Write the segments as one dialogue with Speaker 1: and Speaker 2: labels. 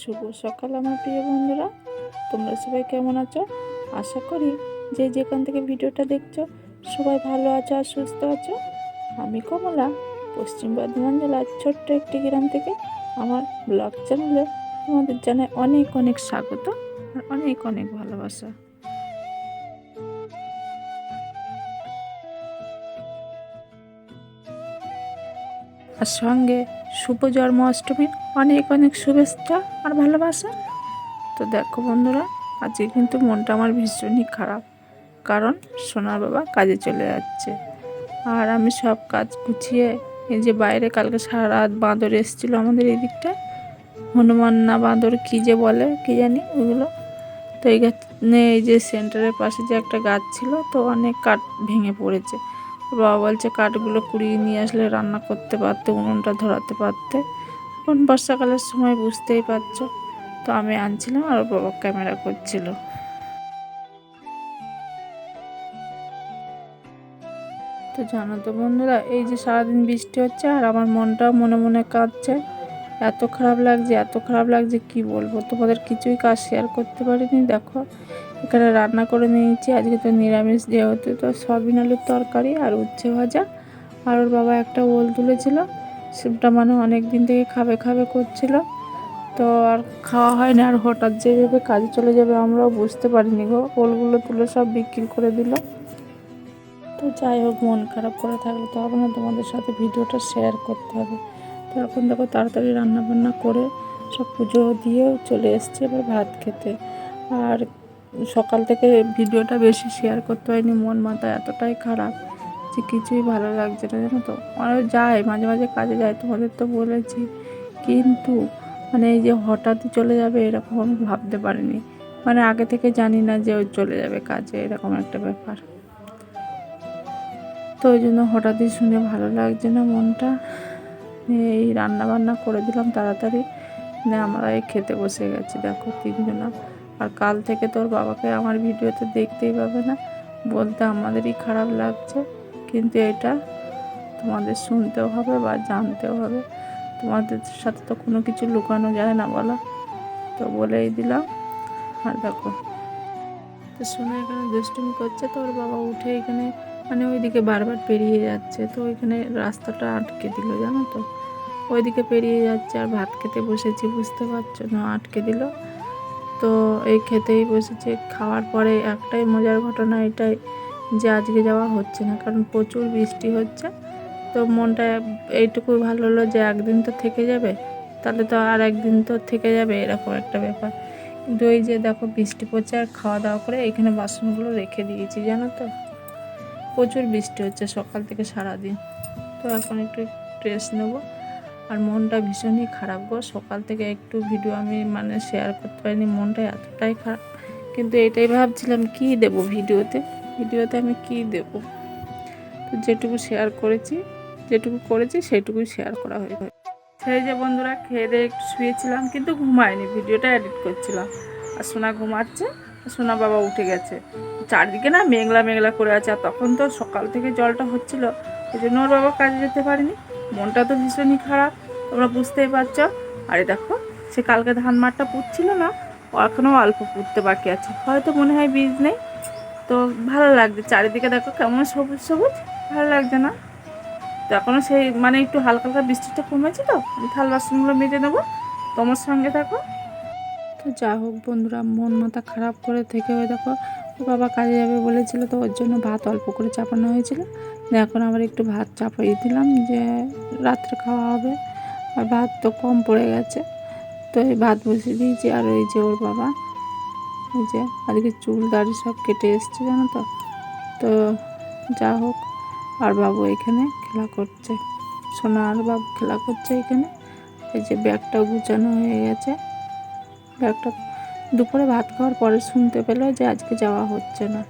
Speaker 1: শুভ সকাল আমার প্রিয় বন্ধুরা, তোমরা সবাই কেমন আছো? আশা করি যে যেখান থেকে ভিডিওটা দেখছো সবাই ভালো আছো আর সুস্থ আছো। আমি কমলা, পশ্চিম বর্ধমান জেলার ছোট্ট একটি গ্রাম থেকে আমার ব্লগ চ্যানেলে তোমাদের জানাই অনেক অনেক স্বাগত আর অনেক অনেক ভালোবাসা। আর সঙ্গে শুভ জন্মাষ্টমীর অনেক অনেক শুভেচ্ছা আর ভালোবাসা। তো দেখো বন্ধুরা, আজকে কিন্তু মনটা আমার ভীষণই খারাপ, কারণ সোনার বাবা কাজে চলে যাচ্ছে। আর আমি সব কাজ গুছিয়ে এই যে বাইরে কালকে সারা রাত বাঁদর এসেছিলো আমাদের এই দিকটা, হনুমান না বাঁদর কী যে বলে কী জানি ওগুলো। তো এই যে সেন্টারের পাশে যে একটা গাছ ছিল, তো অনেক কাঠ ভেঙে পড়েছে। ওর বাবা বলছে কাঠগুলো কুড়িয়ে নিয়ে আসলে রান্না করতে পারতে, উনুনটা ধরাতে পারতে। এখন বর্ষাকালের সময় বুঝতেই পারছো। তো আমি আনছিলাম আর ওর বাবা ক্যামেরা করছিল। তো জানো তো বন্ধুরা, এই যে সারাদিন বৃষ্টি হচ্ছে আর আমার মনটাও মনে মনে কাঁদছে। এত খারাপ লাগছে, এত খারাপ লাগছে কি বলবো, তোমাদের কিছুই কাজ শেয়ার করতে পারিনি। দেখো এখানে রান্না করে নিয়েছি, আজকে তো নিরামিষ যেহেতু, তো সয়াবিন আলুর তরকারি আর উচ্ছে ভাজা। আর ওর বাবা একটা ওল তুলেছিল, সেটা মানে অনেক দিন থেকে খাবে খাবে করছিল, তো আর খাওয়া হয় না। আর হঠাৎ যেভাবে কাজে চলে যাবে আমরাও বুঝতে পারিনি গো, ওলগুলো তুলে সব বিক্রি করে দিল। তো যাই হোক, মন খারাপ করে থাকলে তো হবে না, তোমাদের সাথে ভিডিওটা শেয়ার করতে হবে। তো এখন দেখো তাড়াতাড়ি রান্নাবান্না করে সব পুজো দিয়েও চলে এসছে এবার ভাত খেতে। আর সকাল থেকে ভিডিওটা বেশি শেয়ার করতে হয়নি, মন মাথা এতটাই খারাপ যে কিছুই ভালো লাগছে না, জানো তো। আর যায় মাঝে মাঝে কাজে যায়, তোমাদের তো বলেছি, কিন্তু মানে এই যে হঠাৎই চলে যাবে এরকম আমি ভাবতে পারিনি। মানে আগে থেকে জানি না যে ও চলে যাবে কাজে, এরকম একটা ব্যাপার। তো ওই জন্য হঠাৎই শুনে ভালো লাগছে না মনটা। এই রান্না বান্না করে দিলাম তাড়াতাড়ি, আমরা এই খেতে বসে গেছি দেখো তিনজনা। আর কাল থেকে তোর বাবাকে আমার ভিডিওতে দেখতেই পাবে না, বলতে আমাদেরই খারাপ লাগছে, কিন্তু এটা তোমাদের শুনতেও হবে বা জানতেও হবে। তোমাদের সাথে তো কোনো কিছু লুকানো যায় না বলো, তো বলেই দিলাম। আর দেখো তো শোনা এখানে দুষ্টুমি করছে, তো ওর বাবা উঠে এখানে মানে ওইদিকে বারবার পেরিয়ে যাচ্ছে, তো ওইখানে রাস্তাটা আটকে দিল, জানো তো। ওইদিকে পেরিয়ে যাচ্ছে আর ভাত খেতে বসেছি, বুঝতে পারছো না, আটকে দিল। তো এই খেতেই বসেছে, খাওয়ার পরে একটাই মজার ঘটনা এটাই যে আজকে যাওয়া হচ্ছে না, কারণ প্রচুর বৃষ্টি হচ্ছে। তো মনটা এইটুকুই ভালো হলো যে একদিন তো থেকে যাবে, তাহলে তো আর একদিন তো থেকে যাবে, এরকম একটা ব্যাপার। কিন্তু ওই যে দেখো বৃষ্টি পড়ছে আর খাওয়া দাওয়া করে এখানে বাসনগুলো রেখে দিয়েছি, জানো তো। প্রচুর বৃষ্টি হচ্ছে সকাল থেকে সারাদিন। তো এখন একটু রেস্ট নেবো। আর মনটা ভীষণই খারাপ গো, সকাল থেকে একটু ভিডিও আমি মানে শেয়ার করতে পারিনি, মনটা এতটাই খারাপ। কিন্তু এটাই ভাবছিলাম কি দেব ভিডিওতে, আমি কি দেব। তো যেটুকু শেয়ার করেছি, যেটুকু করেছি সেটুকুই শেয়ার করা হয়েছে। সেই যে বন্ধুরা, খেয়ে দিয়ে একটু শুয়েছিলাম, কিন্তু ঘুমায়নি, ভিডিওটা এডিট করছিলাম। আর সোনা ঘুমাচ্ছে, সোনা বাবা উঠে গেছে। চারদিকে না মেঘলা মেঘলা করে আছে, আর তখন তো সকাল থেকে জলটা হচ্ছিল, ওই জন্য ওর বাবা কাজে যেতে পারেনি। মনটা তো ভীষণই খারাপ, তোমরা বুঝতেই পারছো। আরে দেখো, সে কালকে ধান মাঠটা পুঁতছিল না, এখনও অল্প পুঁততে বাকি আছে, হয়তো মনে হয় বীজ নেই। তো ভালো লাগছে চারিদিকে, দেখো কেমন সবুজ সবুজ, ভালো লাগছে না? তো এখনও সেই মানে একটু হালকা হালকা বৃষ্টিটা কমেছে, তো আমি থাল বাসনগুলো মেজে নেবো, তোমার সঙ্গে থাকো। তো যা হোক বন্ধুরা, মন মাথা খারাপ করে থেকে হয়ে দেখো, ওর বাবা কাজে যাবে বলেছিল, তো ওর জন্য ভাত অল্প করে চাপানো হয়েছিল। এখন আবার একটু ভাত চাপাই দিলাম, যে রাত্রে খাওয়া হবে। আর ভাত তো কম পড়ে গেছে, তো এই ভাত বসিয়ে দিয়েছি। আর ওই যে ওর বাবা, ওই যে আজকে চুল দাড়ি সব কেটে এসছে, জানো তো। তো যা হোক, আর বাবু এখানে খেলা করছে, সোনা আর বাবু খেলা করছে এখানে। এই যে ব্যাগটাও গুছানো হয়ে গেছে। ব্যাগটা দুপুরে ভাত খাওয়ার পরে শুনতে পেলো যে আজকে যাওয়া হচ্ছে না,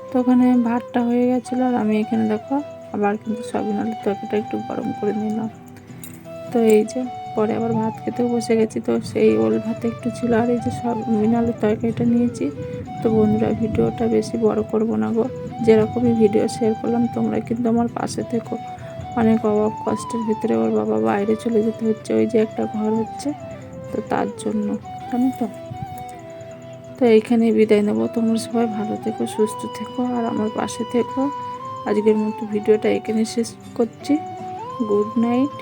Speaker 1: তো ওখানে ভাতটা হয়ে গেছিলো। আর আমি এখানে দেখো আবার কিন্তু সয়াবিন আলুর তরকারিটা একটু গরম করে নিলাম। তো এই যে পরে আবার ভাত খেতেও বসে গেছি, তো সেই ওল ভাতে একটু ছিল, আর এই যে সয়াবিন আলুর তরকারিটা নিয়েছি। তো বন্ধুরা, ভিডিওটা বেশি বড় করব না গো, যেরকমই ভিডিও শেয়ার করলাম তোমরা কিন্তু আমার পাশে থেকো। অনেক অভাব কষ্টের ভিতরে ওর বাবা বাইরে চলে যেতে হচ্ছে, ওই যে একটা ঘর হচ্ছে, তো তার জন্য, জানো তো। তো এইখানে বিদায় নেবো। তোমরা সবাই ভালো থেকো, সুস্থ থেকো, আর আমার পাশে থেকো। আজকের মতো ভিডিওটা এখানে শেষ করছি। Good night.